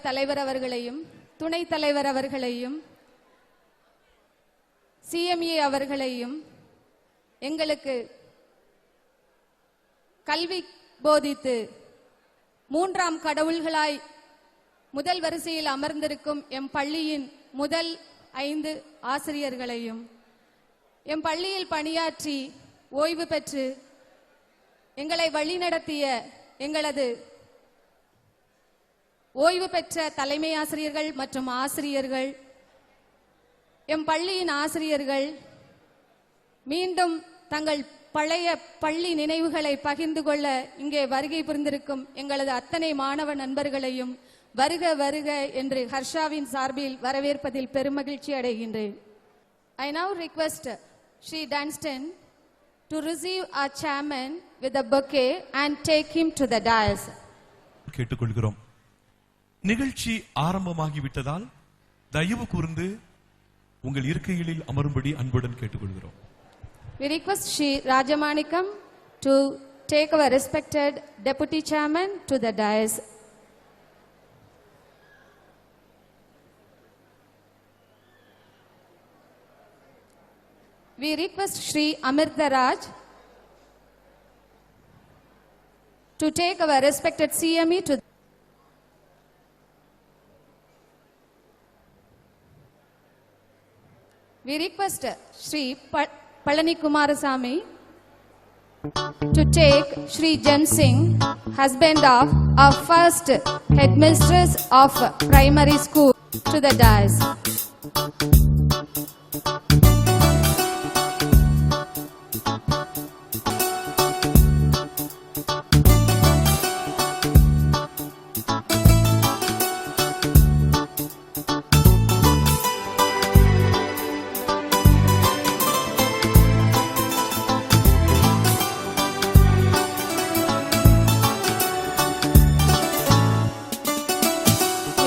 தலைவர் அவர்களையும், துணைத் தலைவர் அவர்களையும், CMA அவர்களையும், எங்களுக்கு கல்வி போதித்து மூன்றாம் கடவுள்களாய் முதல் வரிசையில் அமர்ந்திருக்கும் எம் பள்ளியின் முதல் 5 ஆசிரியர்களையும், எம் பள்ளியில் பணியாற்றி ஓய்வு பெற்று எங்களை வழிநடத்திய எங்களது ஓய்வு பெற்ற தலைமை ஆசிரியர்கள் மற்றும் ஆசிரியர்கள், எம் பள்ளியின் ஆசிரியர்கள் மீண்டும் தங்கள் பழைய பள்ளி நினைவுகளை பகிர்ந்து கொள்ள இங்கே வருகை புரிந்திருக்கும் எங்களது அத்தனை மாணவ நண்பர்களையும் வருக வருக என்று ஹர்ஷாவின் சார்பில் வரவேற்பதில் பெருமகிழ்ச்சி அடைகின்றேன். I now request Shri Dunstan to receive our chairman with a bouquet and take him to the dais. கேட்டுக்கொள்கிறோம். நிகழ்ச்சி ஆரம்பமாகிவிட்டதால் தயவு கூர்ந்து உங்கள் இருக்கைகளில் அமரும்படி அன்புடன் கேட்டுக்கொள்கிறோம். We request Shri Rajamanikam to take our respected deputy chairman to the dais. We request Shri Amirta Raj to take our respected CME to We request Shri Palani Kumarasamy to take Shri Jan Singh, husband of our first headmistress of primary school, to the dais.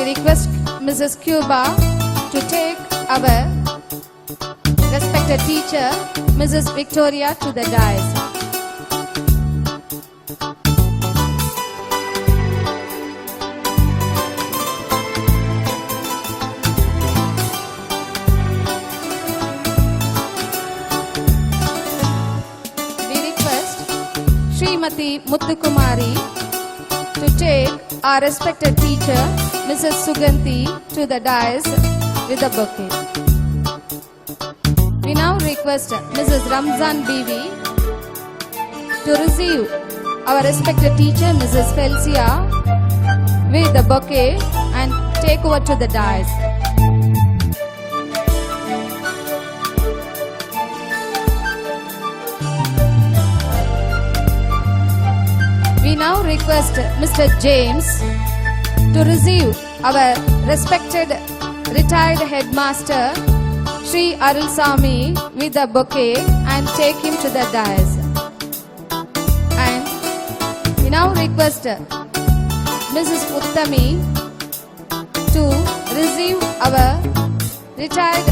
Request Mrs. Cuba to take our respected teacher, Mrs. Victoria, to the dais. We request Srimati Muthukumari to take our respected teacher, Mrs. Suganti, to the dais with a bouquet. We now request Mrs. Ramzan Bibi to receive our respected teacher, Mrs. Felsia, with the bouquet and take over to the dais. We now request Mr. James to receive our respected retired headmaster Shri Arulsamy with a bouquet and take him to the dais. And we now request Mrs. Uttami to receive our retired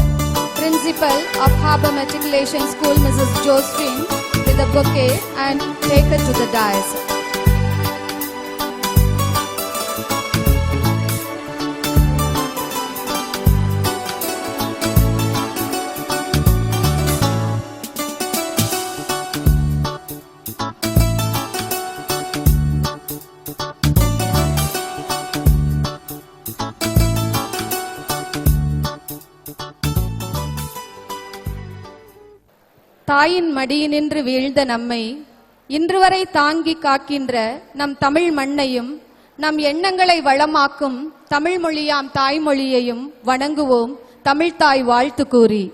principal of Harbour Matriculation School, Mrs. Josephine, with a bouquet and take her to the dais. தாயின் மடியினின்று வீழ்ந்த நம்மை இன்று வரை தாங்கி காக்கின்ற நம் தமிழ் மண்ணையும் நம் எண்ணங்களை வளமாக்கும் தமிழ் மொழியாம் தாய்மொழியையும் வணங்குவோம் தமிழ்த்தாய் வாழ்த்து கூறி.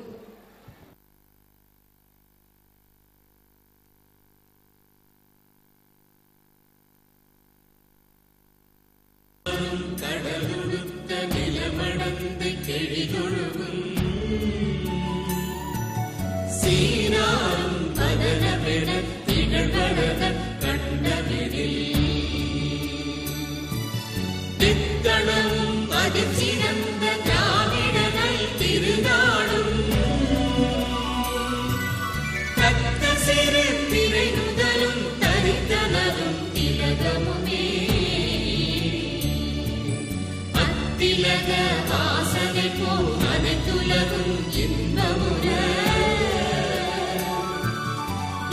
உலக வாசனை போல் அனைத்துலகும் இன்பமுற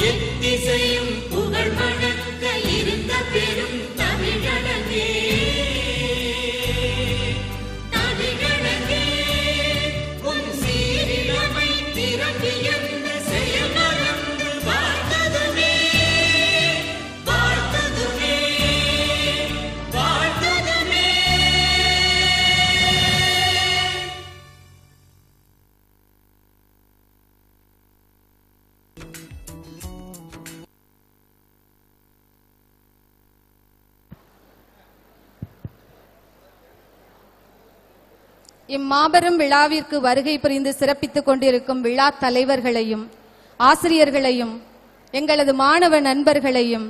எத்திசையும் புகழ் மணக்க இருந்த பெரும் தமிழனே உன் சீரிழமை திறந்து எந்த செயல் மறந்து வாழ்த்ததுமே வாழ்த்ததுமே வாழ்த்ததுமே. இம்மாபெரும் விழாவிற்கு வருகை புரிந்து சிறப்பித்துக் கொண்டிருக்கும் விழா தலைவர்களையும் ஆசிரியர்களையும் எங்களது மாணவ நண்பர்களையும்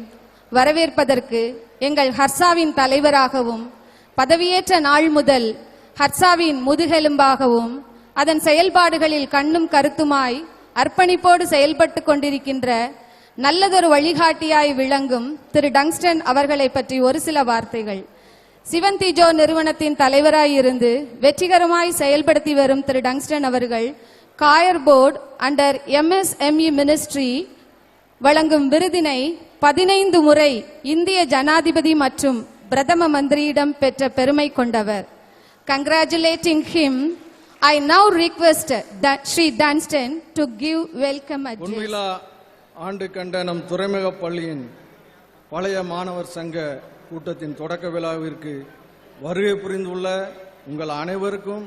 வரவேற்பதற்கு எங்கள் ஹர்சாவின் தலைவராகவும் பதவியேற்ற நாள் முதல் ஹர்சாவின் முதுகெலும்பாகவும் அதன் செயல்பாடுகளில் கண்ணும் கருத்துமாய் அர்ப்பணிப்போடு செயல்பட்டு கொண்டிருக்கின்ற நல்லதொரு வழிகாட்டியாய் விளங்கும் திரு டங்ஸ்டன் அவர்களை பற்றி ஒரு சில வார்த்தைகள். சிவந்தி ஜோ நிறுவனத்தின் தலைவராய் இருந்து வெற்றிகரமாய் செயல்படுத்தி வரும் திரு டங்ஸ்டன் அவர்கள் coir board under MSME ministry வழங்கும் விருதினை 15 முறை இந்திய ஜனாதிபதி மற்றும் பிரதம மந்திரியிடம் பெற்ற பெருமை கொண்டவர். Congratulating him, I now request Sri Dunstan to give welcome address. பொன்விழா ஆண்டு கண்ட நம் துறைமுக பள்ளியின் பழைய மாணவர் சங்க கூட்டத்தின் தொடக்க விழாவிற்கு வருகை புரிந்துள்ள உங்கள் அனைவருக்கும்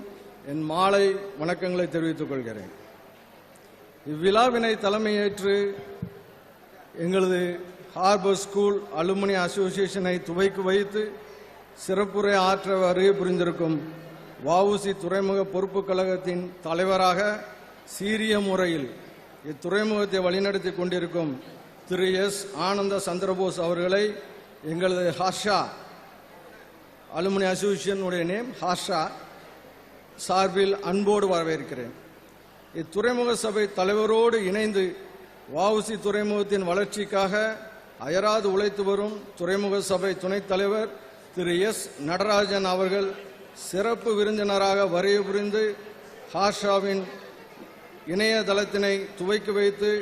என் மாலை வணக்கங்களை தெரிவித்துக் கொள்கிறேன். இவ்விழாவினை தலைமையேற்று எங்களது ஹார்பர் ஸ்கூல் அலுமினி அசோசியேஷனை துவக்கி வைத்து சிறப்புரை ஆற்ற வருகை புரிந்திருக்கும் வஉசி துறைமுக பொறுப்பு கழகத்தின் தலைவராக சீரிய முறையில் இத்துறைமுகத்தை வழிநடத்தி கொண்டிருக்கும் திரு எஸ் ஆனந்த சந்திரபோஸ் அவர்களை எங்களது ஹாஷா அலுமினி அசோசியேஷனுடைய நேம் ஹாஷா சார்பில் அன்போடு வரவேற்கிறேன். இத்துறைமுக சபை தலைவரோடு இணைந்து வஉசி துறைமுகத்தின் வளர்ச்சிக்காக அயராது உழைத்து வரும் துறைமுக சபை துணைத் தலைவர் திரு எஸ் நடராஜன் அவர்கள் சிறப்பு விருந்தினராக வருகை புரிந்து ஹாஷாவின் இணையதளத்தினை துவக்கி வைத்து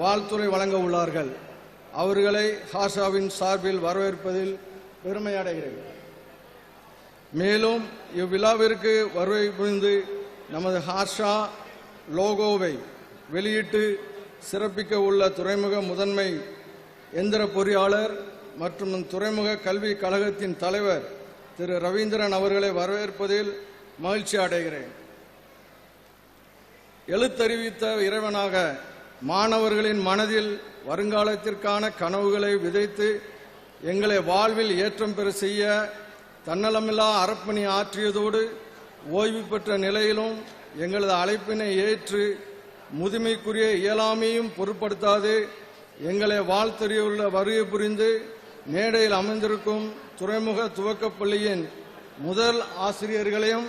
வாழ்த்துரை வழங்க உள்ளார்கள். அவர்களை ஹாஷாவின் சார்பில் வரவேற்பதில் பெருமை அடைகிறேன். மேலும் இவ்விழாவிற்கு வருகை புரிந்து நமது ஹாஷா லோகோவை வெளியிட்டு சிறப்பிக்க உள்ள துறைமுக முதன்மை எந்திர பொறியாளர் மற்றும் துறைமுக கல்வி கழகத்தின் தலைவர் திரு ரவீந்திரன் அவர்களை வரவேற்பதில் மகிழ்ச்சி அடைகிறேன். எழுத்தறிவித்த இறைவனாக மாணவர்களின் மனதில் வருங்காலத்திற்கான கனவுகளை விதைத்து எங்களை வாழ்வில் ஏற்றம் பெற செய்ய தன்னலமில்லா அறப்பணி ஆற்றியதோடு ஓய்வு பெற்ற நிலையிலும் எங்களது அழைப்பினை ஏற்று முதுமைக்குரிய இயலாமையும் பொருட்படுத்தாது எங்களை வாழ்த்தறியுள்ள வருகை புரிந்து மேடையில் அமைந்திருக்கும் துறைமுக துவக்கப்பள்ளியின் முதல் ஆசிரியர்களையும்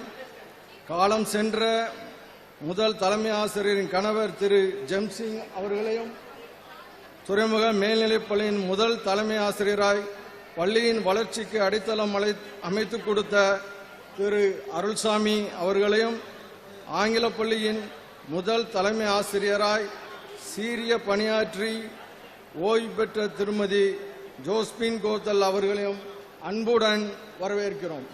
காலம் சென்ற முதல் தலைமை ஆசிரியரின் கணவர் திரு ஜெம்சிங் அவர்களையும் துறைமுக மேல்நிலைப் பள்ளியின் முதல் தலைமை ஆசிரியராய் பள்ளியின் வளர்ச்சிக்கு அடித்தளம் அமைத்துக் கொடுத்த திரு அருள்சாமி அவர்களையும் ஆங்கில பள்ளியின் முதல் தலைமை ஆசிரியராய் சீரிய பணியாற்றி ஓய்வு பெற்ற திருமதி ஜோஸ்பின் கோத்தல் அவர்களையும் அன்புடன் வரவேற்கிறோம்.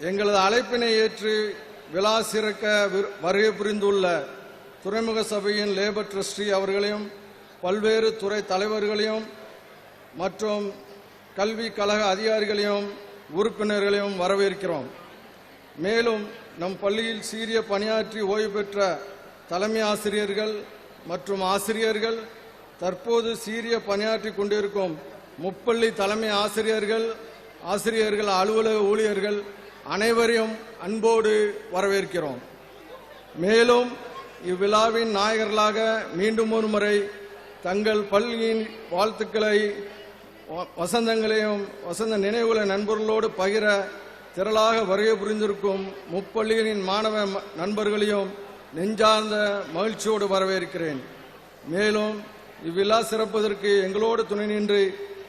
எங்களது அழைப்பினை ஏற்று விழா சிறக்க வருகை புரிந்துள்ள துறைமுக சபையின் லேபர் ட்ரஸ்டி அவர்களையும் பல்வேறு துறை தலைவர்களையும் மற்றும் கல்வி கழக அதிகாரிகளையும் உறுப்பினர்களையும் வரவேற்கிறோம். மேலும் நம் பள்ளியில் சீரிய பணியாற்றி ஓய்வு பெற்ற தலைமை ஆசிரியர்கள் மற்றும் ஆசிரியர்கள், தற்போது சீரிய பணியாற்றி கொண்டிருக்கும் முப்பள்ளி தலைமை ஆசிரியர்கள் அலுவலக ஊழியர்கள் அனைவரையும் அன்போடு வரவேற்கிறோம். மேலும் இவ்விழாவின் நாயகர்களாக மீண்டும் ஒரு முறை தங்கள் பள்ளியின் வாழ்த்துக்களை வசந்த நினைவுகளை நண்பர்களோடு பகிர திரளாக வருகை புரிந்திருக்கும் முப்பள்ளிகளின் மாணவ நண்பர்களையும் நெஞ்சார்ந்த மகிழ்ச்சியோடு வரவேற்கிறேன். மேலும் இவ்விழா சிறப்பதற்கு எங்களோடு துணை நின்று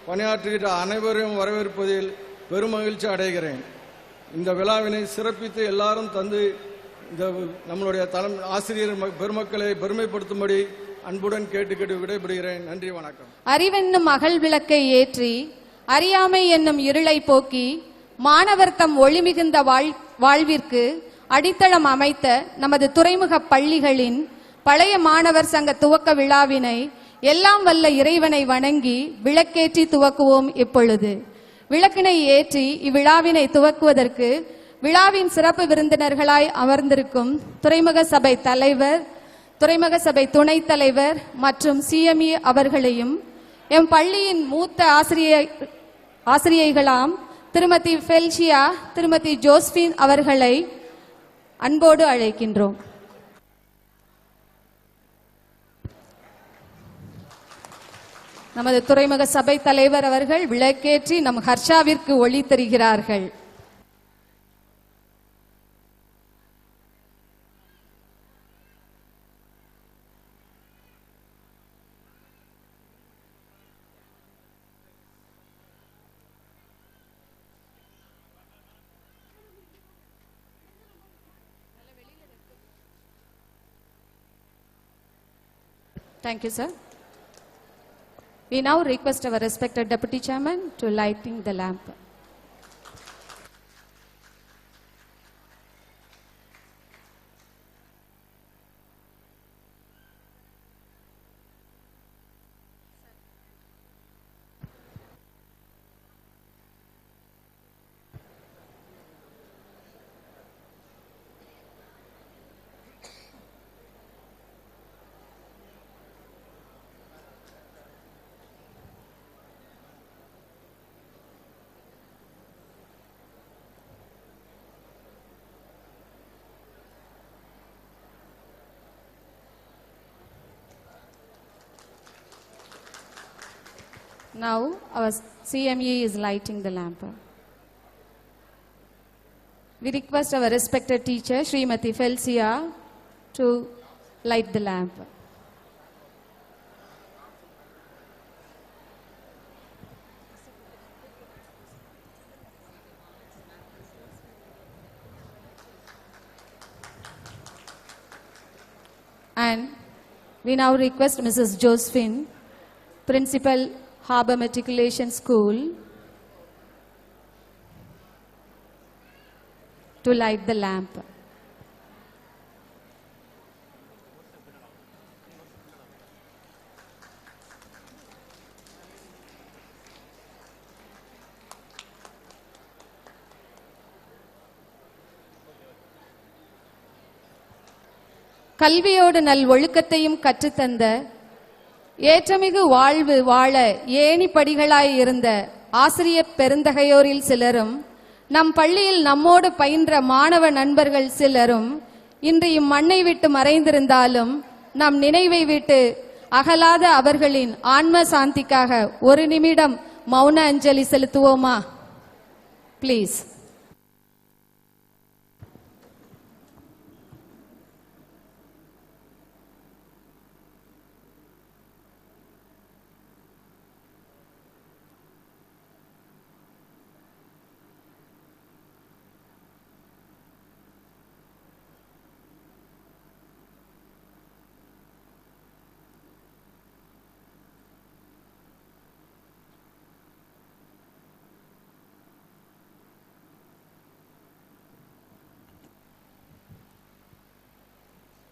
பணியாற்றுகின்ற அனைவரையும் வரவேற்பதில் பெருமகிழ்ச்சி அடைகிறேன். இந்த விழாவினை சிறப்பித்து எல்லாரும் தந்து இந்த நம்மளுடைய ஆசிரியர் பெருமக்களை பெருமைப்படுத்தும்படி அன்புடன் கேட்டு விடைபெறுகிறேன். நன்றி, வணக்கம். அறிவென்னும் அகல் விளக்கை ஏற்றி அறியாமை என்னும் இருளை போக்கி மாணவர் தம் ஒளிமிகுந்த வாழ்விற்கு அடித்தளம் அமைத்த நமது துறைமுக பள்ளிகளின் பழைய மாணவர் சங்க துவக்க விழாவினை எல்லாம் வல்ல இறைவனை வணங்கி விளக்கேற்றி துவக்குவோம். இப்பொழுது விளக்கினை ஏற்றி இவ்விழாவினை துவக்குவதற்கு விழாவின் சிறப்பு விருந்தினர்களாய் அமர்ந்திருக்கும் துறைமுக சபை தலைவர், துறைமுக சபை துணைத் தலைவர் மற்றும் CME அவர்களையும் எம் பள்ளியின் மூத்த ஆசிரியைகளாம் திருமதி ஃபெல்சியா, திருமதி ஜோஸ்பின் அவர்களை அன்போடு அழைக்கின்றோம். நமது துறைமுக சபை தலைவர் அவர்கள் விளக்கேற்றி நம் ஹர்ஷாவிற்கு ஒளி தருகிறார்கள். Thank you, sir. We now request our respected Deputy Chairman to lighting the lamp. Now our CME is lighting the lamp. We request our respected teacher Srimati Felsia to light the lamp. And we now request Mrs. Josephine, Principal, Harbour Matriculation School, to light the lamp. கல்வியோடு நல் ஒழுக்கத்தையும் கற்றுத்தந்த ஏற்றமிகு வாழ்வு வாழ ஏணிப்படிகளாய் இருந்த ஆசிரியர் பெருந்தகையோரில் சிலரும், நம் பள்ளியில் நம்மோடு பயின்ற மாணவ நண்பர்கள் சிலரும் இன்று இம்மண்ணை விட்டு மறைந்திருந்தாலும் நம் நினைவை விட்டு அகலாத அவர்களின் ஆன்ம சாந்திக்காக ஒரு நிமிடம் மௌன அஞ்சலி செலுத்துவோமா? Please.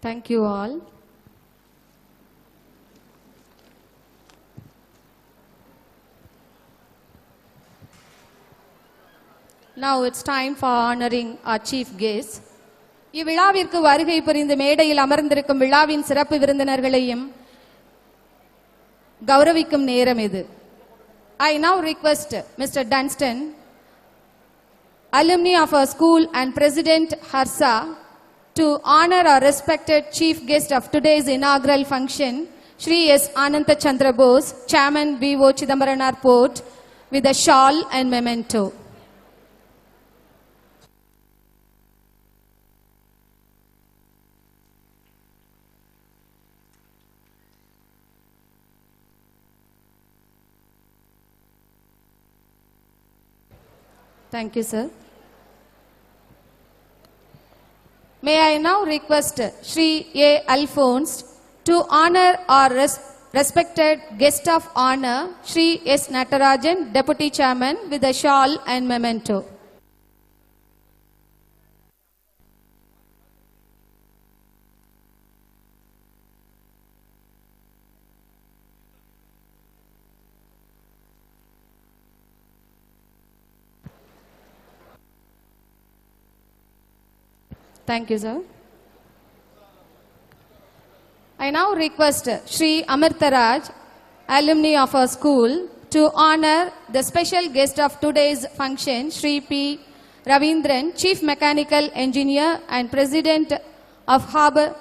Thank you all. Now it's time for honoring our chief guest. இவ்விழாவிற்கு வருகை புரிந்து மேடையில் அமர்ந்திருக்கும் விழாவின் சிறப்பு விருந்தினர்களையும் கௌரவிக்கும் நேரம் இது. I now request Mr. Dunstan, alumni of our school and President Harsa, to honor our respected chief guest of today's inaugural function, Shri S. Ananta Chandra Bose, Chairman V.O. Chidambaram Port, with a shawl and memento. Thank you, sir. May I now request Shri A. Alphonse to honor our respected guest of honor, Shri S. Natarajan, Deputy Chairman, with a shawl and memento. Thank you, sir. I now request Shri Amirtaraj, alumni of our school, to honor the special guest of today's function, Shri P. Ravindran, Chief Mechanical Engineer and President of Harbour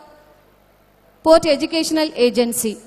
Port Educational Agency.